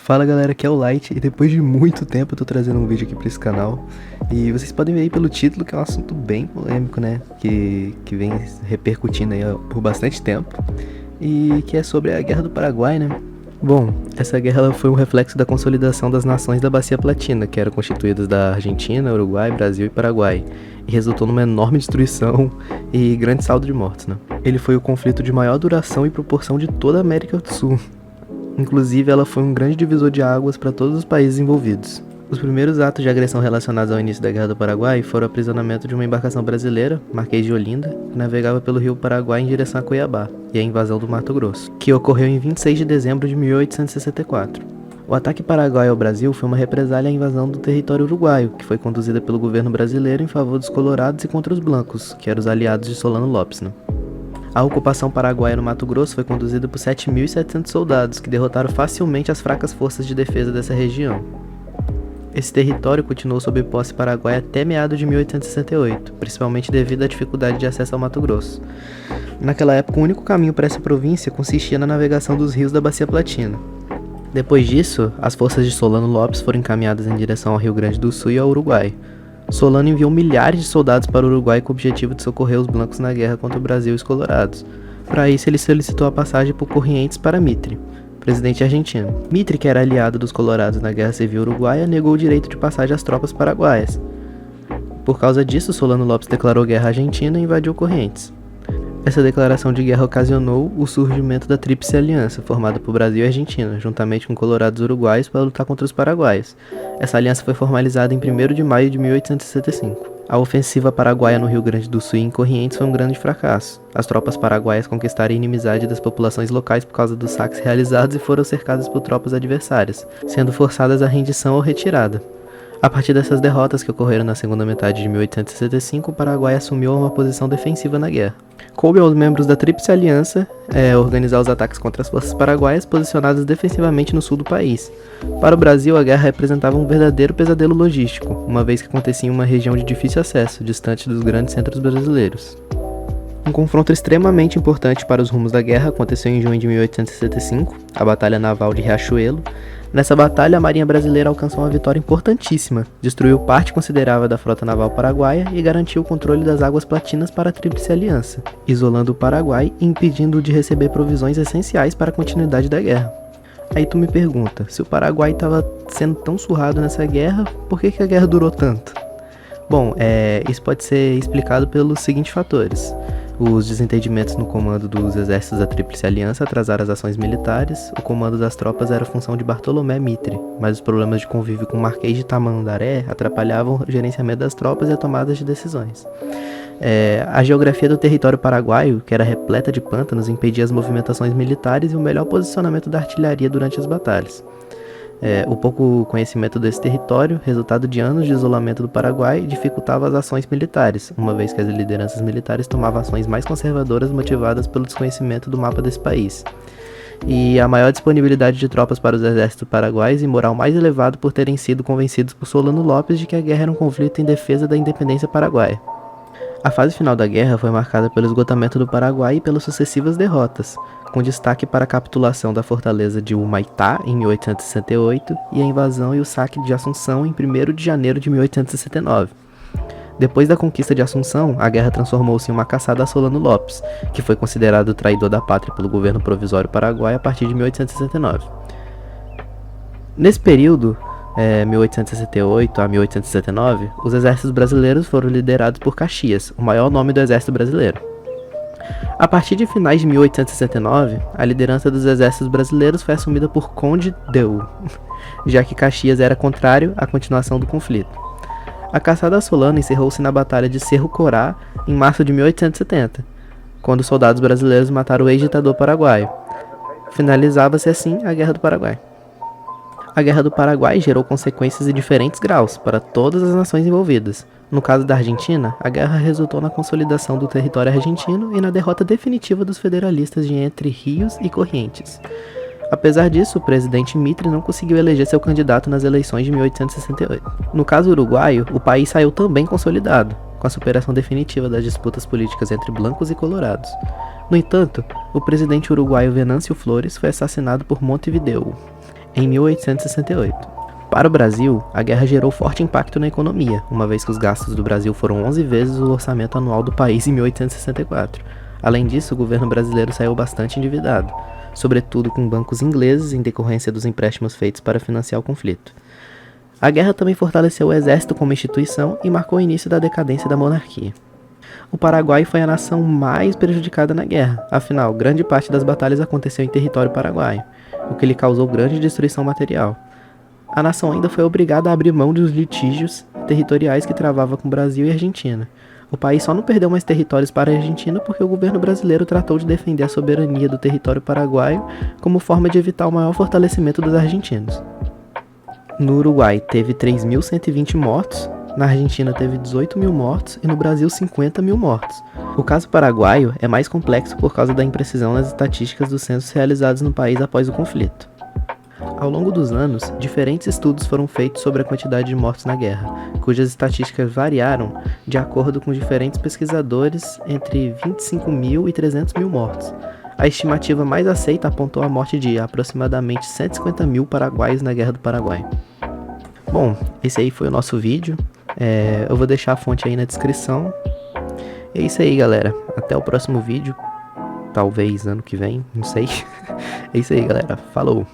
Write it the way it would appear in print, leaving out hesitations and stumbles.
Fala galera, aqui é o Light e depois de muito tempo eu tô trazendo um vídeo aqui pra esse canal. E vocês podem ver aí pelo título que é um assunto bem polêmico, né? Que vem repercutindo aí por bastante tempo. E que é sobre a Guerra do Paraguai, né? Bom, essa guerra ela foi um reflexo da consolidação das nações da Bacia Platina, que eram constituídas da Argentina, Uruguai, Brasil e Paraguai, e resultou numa enorme destruição e grande saldo de mortos, né? Ele foi o conflito de maior duração e proporção de toda a América do Sul. Inclusive, ela foi um grande divisor de águas para todos os países envolvidos. Os primeiros atos de agressão relacionados ao início da Guerra do Paraguai foram o aprisionamento de uma embarcação brasileira, Marquês de Olinda, que navegava pelo rio Paraguai em direção a Cuiabá, e a invasão do Mato Grosso, que ocorreu em 26 de dezembro de 1864. O ataque paraguaio ao Brasil foi uma represália à invasão do território uruguaio, que foi conduzida pelo governo brasileiro em favor dos colorados e contra os blancos, que eram os aliados de Solano Lopes, né? A ocupação paraguaia no Mato Grosso foi conduzida por 7.700 soldados, que derrotaram facilmente as fracas forças de defesa dessa região. Esse território continuou sob posse paraguaia até meados de 1868, principalmente devido à dificuldade de acesso ao Mato Grosso. Naquela época, o único caminho para essa província consistia na navegação dos rios da Bacia Platina. Depois disso, as forças de Solano Lopes foram encaminhadas em direção ao Rio Grande do Sul e ao Uruguai. Solano enviou milhares de soldados para o Uruguai com o objetivo de socorrer os blancos na guerra contra o Brasil e os colorados. Para isso, ele solicitou a passagem por Corrientes para Mitre, presidente argentino. Mitre, que era aliado dos colorados na Guerra Civil Uruguaia, negou o direito de passagem às tropas paraguaias. Por causa disso, Solano Lopes declarou guerra à Argentina e invadiu Corrientes. Essa declaração de guerra ocasionou o surgimento da Tríplice Aliança, formada por Brasil e Argentina, juntamente com colorados uruguaios para lutar contra os paraguaios. Essa aliança foi formalizada em 1º de maio de 1865. A ofensiva paraguaia no Rio Grande do Sul e em Corrientes foi um grande fracasso. As tropas paraguaias conquistaram a inimizade das populações locais por causa dos saques realizados e foram cercadas por tropas adversárias, sendo forçadas à rendição ou retirada. A partir dessas derrotas que ocorreram na segunda metade de 1865, o Paraguai assumiu uma posição defensiva na guerra. Coube aos membros da Tríplice Aliança organizar os ataques contra as forças paraguaias posicionadas defensivamente no sul do país. Para o Brasil, a guerra representava um verdadeiro pesadelo logístico, uma vez que acontecia em uma região de difícil acesso, distante dos grandes centros brasileiros. Um confronto extremamente importante para os rumos da guerra aconteceu em junho de 1865, a Batalha Naval de Riachuelo. Nessa batalha, a Marinha Brasileira alcançou uma vitória importantíssima, destruiu parte considerável da frota naval paraguaia e garantiu o controle das águas platinas para a Tríplice Aliança, isolando o Paraguai e impedindo-o de receber provisões essenciais para a continuidade da guerra. Aí tu me pergunta, se o Paraguai estava sendo tão surrado nessa guerra, por que a guerra durou tanto? Bom, isso pode ser explicado pelos seguintes fatores. Os desentendimentos no comando dos exércitos da Tríplice Aliança atrasaram as ações militares, o comando das tropas era função de Bartolomé Mitre, mas os problemas de convívio com o Marquês de Tamandaré atrapalhavam o gerenciamento das tropas e a tomada de decisões. A geografia do território paraguaio, que era repleta de pântanos, impedia as movimentações militares e o melhor posicionamento da artilharia durante as batalhas. O pouco conhecimento desse território, resultado de anos de isolamento do Paraguai, dificultava as ações militares, uma vez que as lideranças militares tomavam ações mais conservadoras motivadas pelo desconhecimento do mapa desse país. E a maior disponibilidade de tropas para os exércitos paraguaios e moral mais elevado por terem sido convencidos por Solano Lopes de que a guerra era um conflito em defesa da independência paraguaia. A fase final da guerra foi marcada pelo esgotamento do Paraguai e pelas sucessivas derrotas, com destaque para a capitulação da fortaleza de Humaitá em 1868 e a invasão e o saque de Assunção em 1º de janeiro de 1869. Depois da conquista de Assunção, a guerra transformou-se em uma caçada a Solano Lopes, que foi considerado o traidor da pátria pelo governo provisório paraguaio a partir de 1869. Nesse período, 1868 a 1869, os exércitos brasileiros foram liderados por Caxias, o maior nome do exército brasileiro. A partir de finais de 1869, a liderança dos exércitos brasileiros foi assumida por Conde Deu, já que Caxias era contrário à continuação do conflito. A caçada a Solano encerrou-se na Batalha de Cerro Corá, em março de 1870, quando soldados brasileiros mataram o ex-ditador paraguaio. Finalizava-se assim a Guerra do Paraguai. A Guerra do Paraguai gerou consequências em diferentes graus para todas as nações envolvidas. No caso da Argentina, a guerra resultou na consolidação do território argentino e na derrota definitiva dos federalistas de Entre Rios e Corrientes. Apesar disso, o presidente Mitre não conseguiu eleger seu candidato nas eleições de 1868. No caso uruguaio, o país saiu também consolidado, com a superação definitiva das disputas políticas entre blancos e colorados. No entanto, o presidente uruguaio Venâncio Flores foi assassinado por Montevideo. em 1868. Para o Brasil, a guerra gerou forte impacto na economia, uma vez que os gastos do Brasil foram 11 vezes o orçamento anual do país em 1864. Além disso, o governo brasileiro saiu bastante endividado, sobretudo com bancos ingleses em decorrência dos empréstimos feitos para financiar o conflito. A guerra também fortaleceu o exército como instituição e marcou o início da decadência da monarquia. O Paraguai foi a nação mais prejudicada na guerra, afinal, grande parte das batalhas aconteceu em território paraguaio, o que lhe causou grande destruição material. A nação ainda foi obrigada a abrir mão dos litígios territoriais que travava com o Brasil e a Argentina. O país só não perdeu mais territórios para a Argentina porque o governo brasileiro tratou de defender a soberania do território paraguaio como forma de evitar o maior fortalecimento dos argentinos. No Uruguai teve 3.120 mortos, na Argentina teve 18.000 mortos e no Brasil 50.000 mortos. O caso paraguaio é mais complexo por causa da imprecisão nas estatísticas dos censos realizados no país após o conflito. Ao longo dos anos, diferentes estudos foram feitos sobre a quantidade de mortos na guerra, cujas estatísticas variaram de acordo com diferentes pesquisadores entre 25.000 e 300.000 mortos. A estimativa mais aceita apontou a morte de aproximadamente 150.000 paraguaios na Guerra do Paraguai. Bom, esse aí foi o nosso vídeo. Eu vou deixar a fonte aí na descrição. É isso aí, galera. Até o próximo vídeo. Talvez ano que vem, não sei. É isso aí, galera. Falou!